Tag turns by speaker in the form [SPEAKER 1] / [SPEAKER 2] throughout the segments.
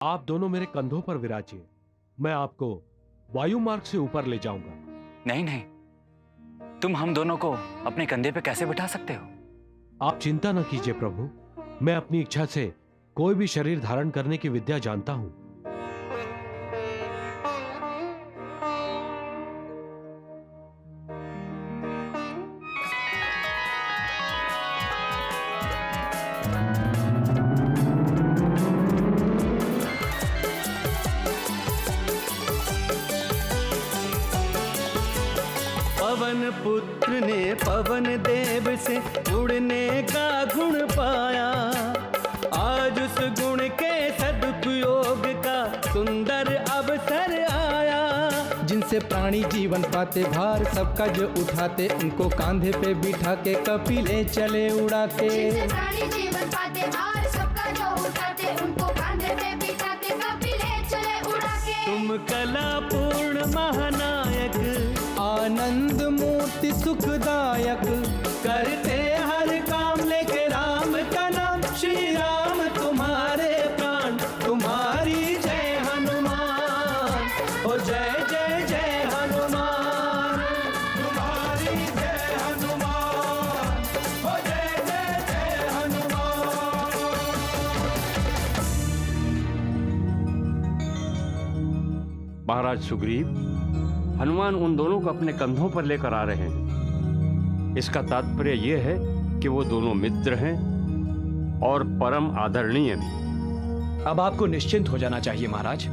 [SPEAKER 1] आप दोनों मेरे कंधों पर विराजिए, मैं आपको वायु मार्ग से ऊपर ले जाऊंगा।
[SPEAKER 2] नहीं नहीं, तुम हम दोनों को अपने कंधे पे कैसे बिठा सकते हो?
[SPEAKER 1] आप चिंता न कीजिए प्रभु, मैं अपनी इच्छा से कोई भी शरीर धारण करने की विद्या जानता हूं।
[SPEAKER 3] पवन पुत्र ने पवन देव से उड़ने का गुण पाया, आज उस गुण के सदुपयोग का सुंदर अवसर आया। जिनसे प्राणी जीवन पाते, भार सबका जो उठाते, उनको कांधे पे बिठा के कपिले चले उड़ा के।
[SPEAKER 4] जिनसे प्राणी जीवन पाते, भार सबका जो उठाते, उनको कांधे पे बिठा के कपिले चले उड़ा के।
[SPEAKER 3] तुम कला पूर्ण महानायक, आनंद मूर्ति सुखदायक, करते हर काम लेके राम का नाम। श्री राम तुम्हारे प्राण, तुम्हारी जय हनुमान। ओ जय जय जय हनुमान, तुम्हारी जय हनुमान। ओ जय जय जय हनुमान।
[SPEAKER 5] महाराज सुग्रीव, हनुमान उन दोनों को अपने कंधों पर लेकर आ रहे हैं। इसका तात्पर्य यह है कि वो दोनों मित्र हैं और परम आदरणीय भी।
[SPEAKER 6] अब आपको निश्चिंत हो जाना चाहिए महाराज।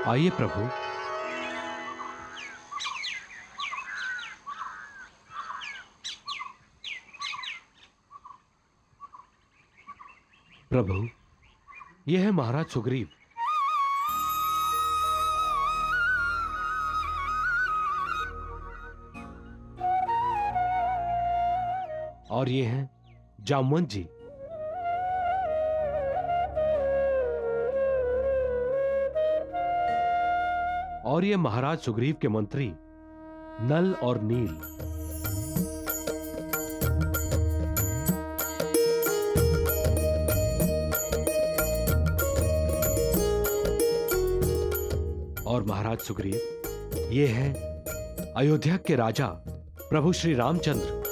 [SPEAKER 1] आइए प्रभु। प्रभु, यह है महाराज सुग्रीव। और ये हैं जामवंत जी। और ये महाराज सुग्रीव के मंत्री नल और नील। और महाराज सुग्रीव, ये है अयोध्या के राजा प्रभु श्री रामचंद्र।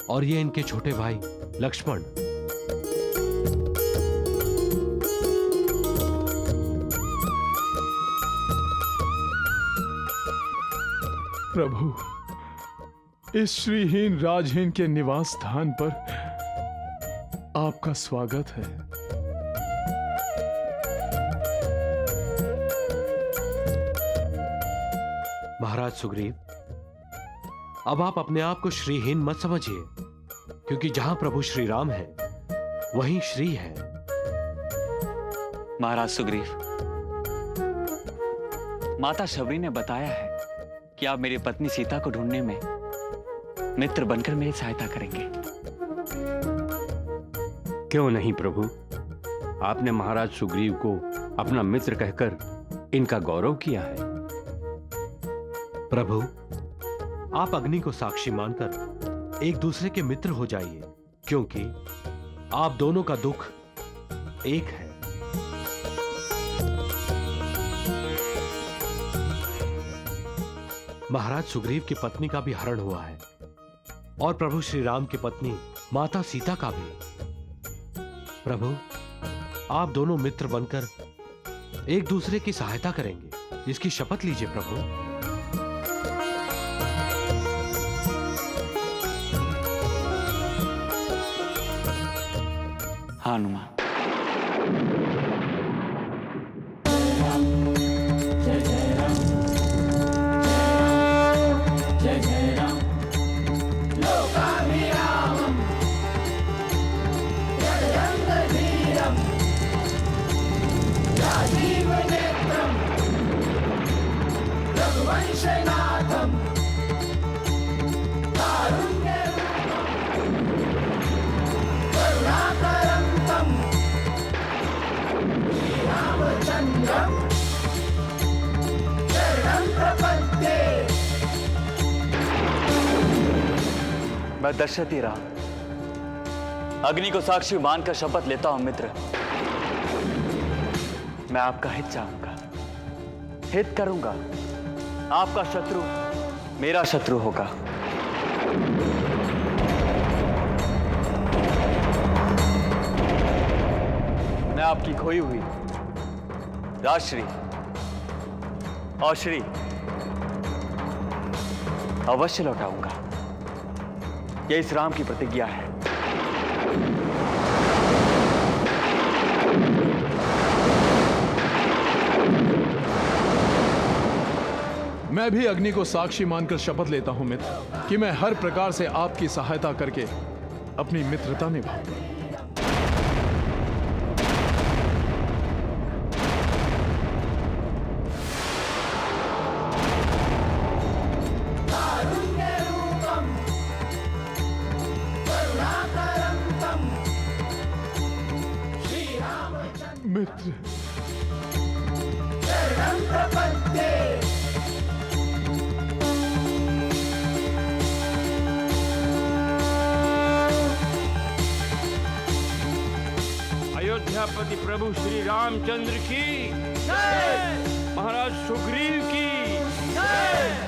[SPEAKER 1] और ये इनके छोटे भाई लक्ष्मण।
[SPEAKER 7] प्रभु, इस श्रीहीन राजहीन के निवास स्थान पर आपका स्वागत है।
[SPEAKER 1] महाराज सुग्रीव, अब आप अपने आप को श्रीहीन मत समझिए, क्योंकि जहां प्रभु श्री राम है वहीं श्री है।
[SPEAKER 2] महाराज सुग्रीव, माता शबरी ने बताया है कि आप मेरी पत्नी सीता को ढूंढने में मित्र बनकर मेरी सहायता करेंगे।
[SPEAKER 5] क्यों नहीं प्रभु, आपने महाराज सुग्रीव को अपना मित्र कहकर इनका गौरव किया है।
[SPEAKER 1] प्रभु, आप अग्नि को साक्षी मानकर एक दूसरे के मित्र हो जाइए, क्योंकि आप दोनों का दुख एक है। महाराज सुग्रीव की पत्नी का भी हरण हुआ है और प्रभु श्री राम की पत्नी माता सीता का भी। प्रभु, आप दोनों मित्र बनकर एक दूसरे की सहायता करेंगे, इसकी शपथ लीजिए प्रभु।
[SPEAKER 2] हाँ हनुमान। मैं दशरथी राम अग्नि को साक्षी मानकर शपथ लेता हूं मित्र, मैं आपका हित चाहूंगा, हित करूंगा। आपका शत्रु मेरा शत्रु होगा। मैं आपकी खोई हुई राजश्री और श्री अवश्य लौटाऊंगा। यह इस राम की प्रतिज्ञा है।
[SPEAKER 7] मैं भी अग्नि को साक्षी मानकर शपथ लेता हूं मित्र कि मैं हर प्रकार से आपकी सहायता करके अपनी मित्रता निभाऊंगा। मित्र,
[SPEAKER 5] अयोध्यापति प्रभु श्री रामचंद्र की जय, महाराज सुग्रीव की जय।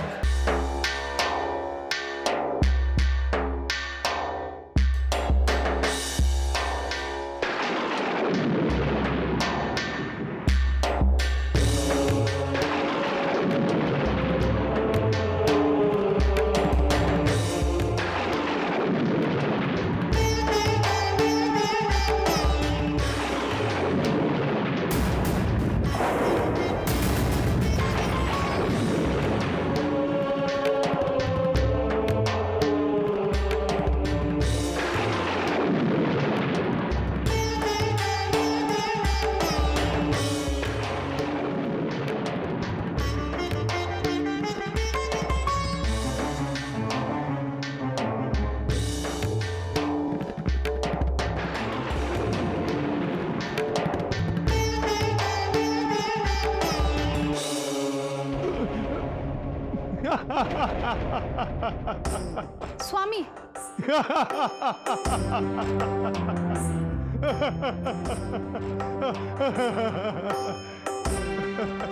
[SPEAKER 8] स्वामी,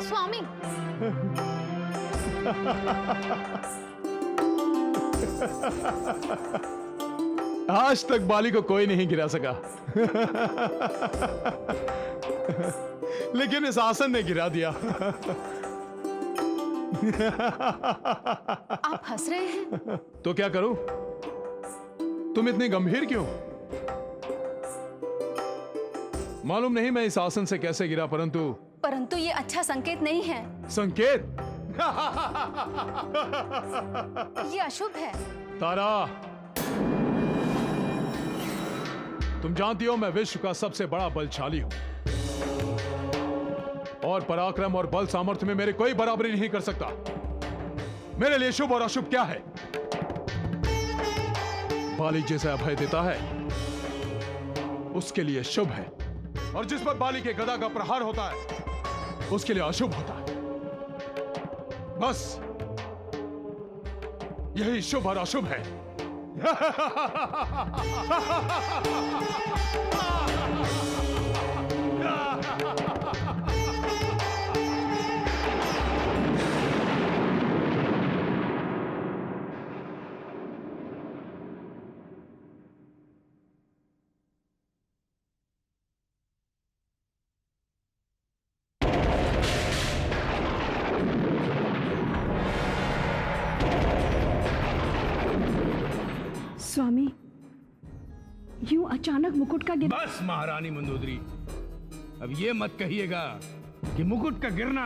[SPEAKER 8] स्वामी,
[SPEAKER 7] आज तक बाली को कोई नहीं गिरा सका लेकिन इस आसन ने गिरा दिया।
[SPEAKER 8] आप हंस रहे हैं?
[SPEAKER 7] तो क्या करूं? तुम इतनी गंभीर क्यों? मालूम नहीं मैं इस आसन से कैसे गिरा, परंतु
[SPEAKER 8] ये अच्छा संकेत नहीं है।
[SPEAKER 7] संकेत?
[SPEAKER 8] ये अशुभ है।
[SPEAKER 7] तारा, तुम जानती हो मैं विश्व का सबसे बड़ा बलशाली हूं और पराक्रम और बल सामर्थ्य में मेरे कोई बराबरी नहीं कर सकता। मेरे लिए शुभ और अशुभ क्या है? बाली जिसे अभय देता है उसके लिए शुभ है, और जिस पर बाली के गदा का प्रहार होता है उसके लिए अशुभ होता है। बस यही शुभ और अशुभ है।
[SPEAKER 9] स्वामी, यूं अचानक मुकुट का गिर...
[SPEAKER 10] बस महारानी मंदोदरी, अब ये मत कहिएगा कि मुकुट का गिरना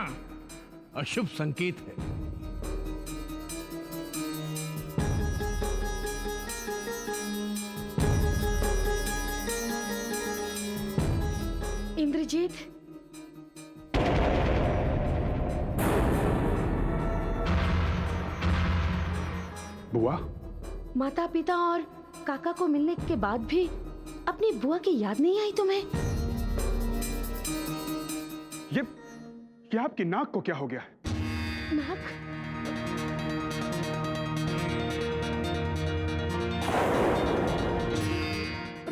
[SPEAKER 10] अशुभ संकेत है।
[SPEAKER 9] इंद्रजीत,
[SPEAKER 7] बुआ,
[SPEAKER 9] माता पिता और काका को मिलने के बाद भी अपनी बुआ की याद नहीं आई तुम्हें?
[SPEAKER 7] ये आपकी नाक को क्या हो गया है?
[SPEAKER 9] नाक?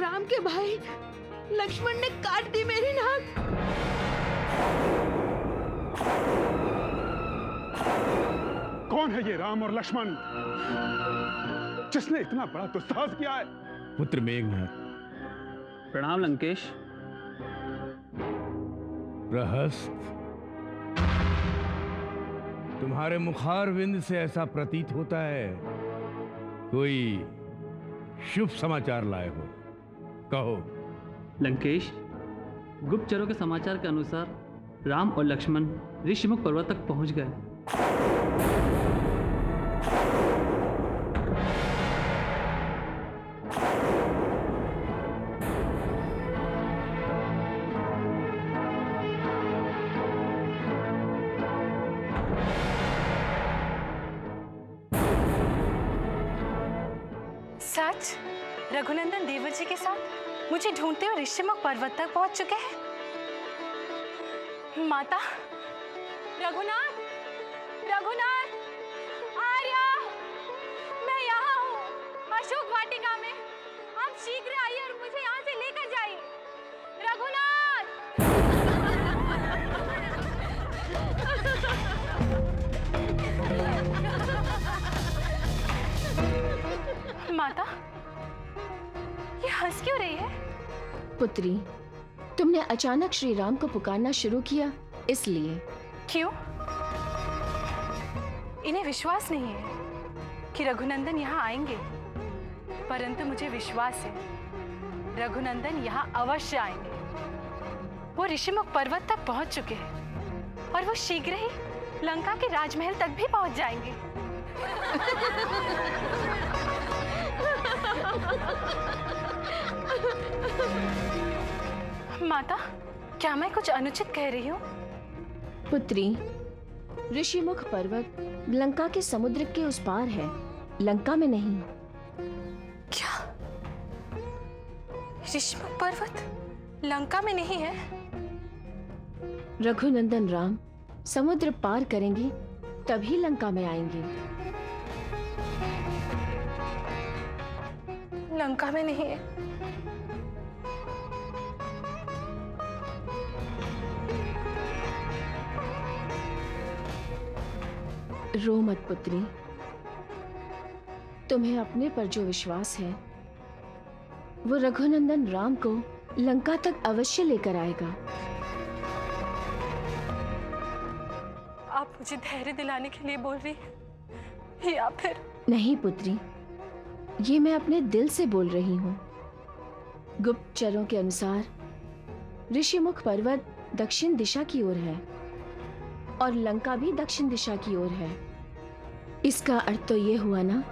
[SPEAKER 9] राम के भाई लक्ष्मण ने काट दी मेरी नाक।
[SPEAKER 7] कौन है ये राम और लक्ष्मण जिसने इतना बड़ा दुस्साहस किया है?
[SPEAKER 10] पुत्र मेघनाथ।
[SPEAKER 2] प्रणाम लंकेश।
[SPEAKER 10] प्रहस्त, तुम्हारे मुखारविंद से ऐसा प्रतीत होता है कोई शुभ समाचार लाए हो। कहो।
[SPEAKER 11] लंकेश, गुप्तचरों के समाचार के अनुसार राम और लक्ष्मण ऋषिमुख पर्वत तक पहुंच गए।
[SPEAKER 8] सच? रघुनंदन देवर जी के साथ मुझे ढूंढते हुए ऋषिमुख पर्वत तक पहुंच चुके हैं। माता, रघुनाथ, रघुनाथ, आर्या, मैं यहाँ हूँ, अशोक वाटिका में। आप शीघ्र आइए और मुझे यहाँ से लेकर जाइए। रघुनाथ! माता, ये हंस क्यों रही है?
[SPEAKER 9] पुत्री, तुमने अचानक श्री राम को पुकारना शुरू किया, इसलिए।
[SPEAKER 8] क्यों? इन्हें विश्वास नहीं है कि रघुनंदन यहाँ आएंगे, परंतु मुझे विश्वास है रघुनंदन यहाँ अवश्य आएंगे। वो ऋषिमुख पर्वत तक पहुँच चुके हैं और वो शीघ्र ही लंका के राजमहल तक भी पहुँच जाएंगे। माता, क्या मैं कुछ अनुचित कह रही हूँ?
[SPEAKER 9] पुत्री, ऋषिमुख पर्वत लंका के समुद्र के उस पार है, लंका में नहीं।
[SPEAKER 8] क्या? ऋषिमुख पर्वत लंका में नहीं है?
[SPEAKER 9] रघुनंदन राम समुद्र पार करेंगे तभी लंका में आएंगे।
[SPEAKER 8] लंका में नहीं है?
[SPEAKER 9] रो मत पुत्री, तुम्हें अपने पर जो विश्वास है वो रघुनंदन राम को लंका तक अवश्य लेकर आएगा।
[SPEAKER 8] आप मुझे धैर्य दिलाने के लिए बोल रही हैं या फिर?
[SPEAKER 9] नहीं पुत्री, ये मैं अपने दिल से बोल रही हूँ। गुप्तचरों के अनुसार ऋषिमुख पर्वत दक्षिण दिशा की ओर है और लंका भी दक्षिण दिशा की ओर है। इसका अर्थ तो ये हुआ ना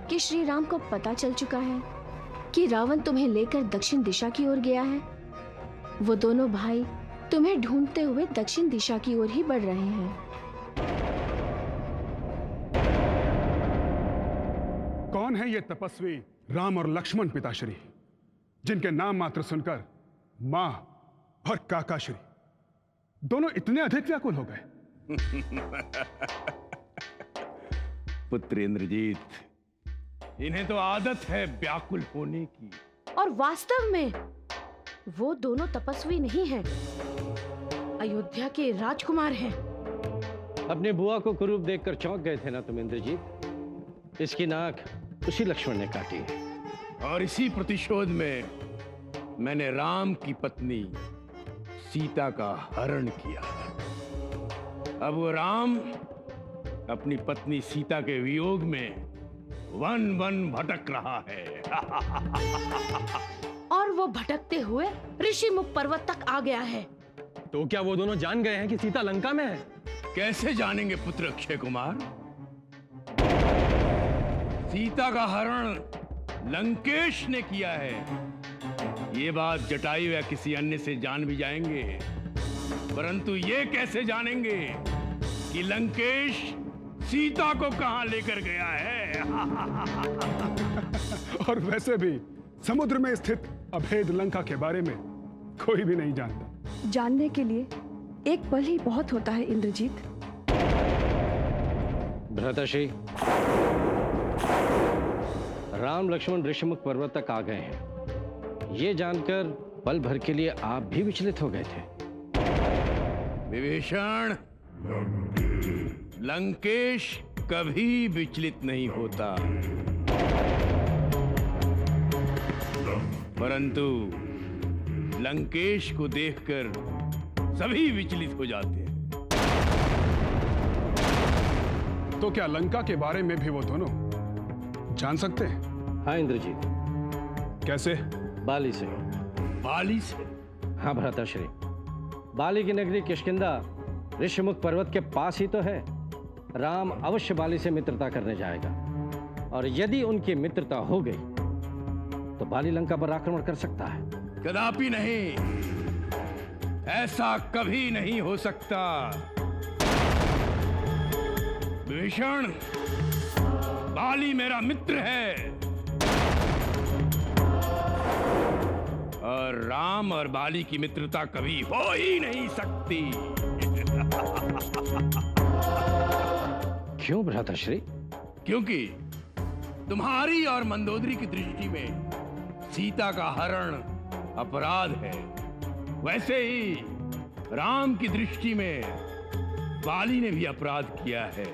[SPEAKER 9] कि श्री राम को पता चल चुका है कि रावण तुम्हें लेकर दक्षिण दिशा की ओर गया है। वो दोनों भाई तुम्हें ढूंढते हुए दक्षिण दिशा की ओर ही बढ़ रहे हैं।
[SPEAKER 7] कौन है ये तपस्वी राम और लक्ष्मण पिताश्री, जिनके नाम मात्र सुनकर मां और काकाश्री दोनों इतने अधिक व्याकुल हो गए?
[SPEAKER 10] पुत्र इंद्रजीत, इन्हें तो आदत है व्याकुल होने की।
[SPEAKER 9] और वास्तव में वो दोनों तपस्वी नहीं हैं, अयोध्या के राजकुमार हैं।
[SPEAKER 12] अपने बुआ को कुरूप देखकर चौंक गए थे ना तुम इंद्रजीत? इसकी नाक उसी लक्ष्मण ने काटी है।
[SPEAKER 10] और इसी प्रतिशोध में मैंने राम की पत्नी सीता का हरण किया। अब वो राम अपनी पत्नी सीता के वियोग में वन वन भटक रहा है।
[SPEAKER 9] और वो भटकते हुए ऋषिमुख पर्वत तक आ गया है।
[SPEAKER 6] तो क्या वो दोनों जान गए हैं कि सीता लंका में है?
[SPEAKER 10] कैसे जानेंगे पुत्र अक्षय कुमार? सीता का हरण लंकेश ने किया है। ये बात जटायु या किसी अन्य से जान भी जाएंगे, परंतु ये कैसे जानेंगे कि लंकेश सीता को कहां लेकर गया है?
[SPEAKER 7] और वैसे भी समुद्र में स्थित अभेद लंका के बारे में कोई भी नहीं जानता।
[SPEAKER 9] जानने के लिए एक पल ही बहुत होता है इंद्रजीत।
[SPEAKER 12] भ्राताश्री, राम लक्ष्मण ऋषिमुख पर्वत तक आ गए हैं। ये जानकर पल भर के लिए आप भी विचलित हो गए थे।
[SPEAKER 10] विभीषण, लंकेश कभी विचलित नहीं होता, परंतु लंकेश को देखकर सभी विचलित हो जाते हैं।
[SPEAKER 7] तो क्या लंका के बारे में भी वो दोनों जान सकते हैं?
[SPEAKER 12] हाँ इंद्रजीत।
[SPEAKER 7] कैसे?
[SPEAKER 12] बाली से।
[SPEAKER 10] बाली से?
[SPEAKER 12] हाँ भ्राताश्री, बाली की नगरी किष्किंधा ऋषिमुख पर्वत के पास ही तो है। राम अवश्य बाली से मित्रता करने जाएगा, और यदि उनकी मित्रता हो गई तो बाली लंका पर आक्रमण कर सकता है।
[SPEAKER 10] कदापि नहीं, ऐसा कभी नहीं हो सकता। विभीषण, बाली मेरा मित्र है, और राम और बाली की मित्रता कभी हो ही नहीं सकती।
[SPEAKER 12] क्यों भ्राताश्री?
[SPEAKER 10] क्योंकि तुम्हारी और मंदोदरी की दृष्टि में सीता का हरण अपराध है, वैसे ही राम की दृष्टि में बाली ने भी अपराध किया है,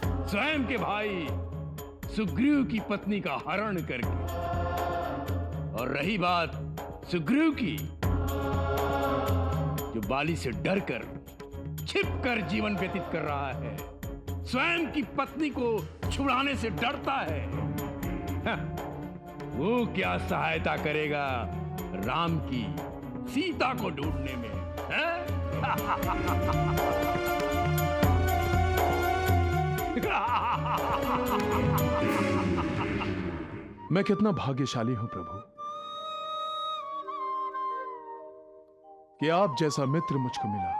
[SPEAKER 10] स्वयं के भाई सुग्रीव की पत्नी का हरण करके। और रही बात सुग्रीव की, जो बाली से डरकर छिपकर जीवन व्यतीत कर रहा है, स्वयं की पत्नी को छुड़ाने से डरता है, वो क्या सहायता करेगा राम की सीता को ढूंढने में?
[SPEAKER 7] मैं कितना भाग्यशाली हूं प्रभु कि आप जैसा मित्र मुझको मिला।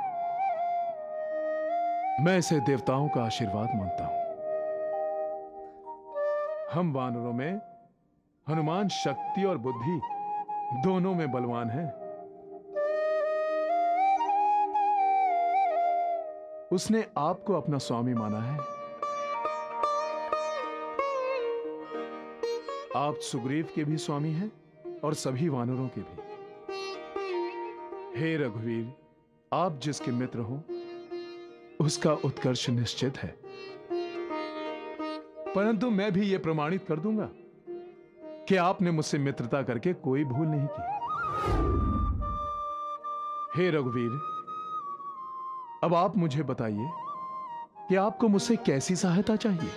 [SPEAKER 7] मैं इसे देवताओं का आशीर्वाद मानता हूं। हम वानरों में हनुमान शक्ति और बुद्धि दोनों में बलवान हैं। उसने आपको अपना स्वामी माना है। आप सुग्रीव के भी स्वामी हैं और सभी वानरों के भी। हे रघुवीर, आप जिसके मित्र हो उसका उत्कर्ष निश्चित है, परंतु मैं भी यह प्रमाणित कर दूंगा कि आपने मुझसे मित्रता करके कोई भूल नहीं की। हे रघुवीर, अब आप मुझे बताइए कि आपको मुझसे कैसी सहायता चाहिए?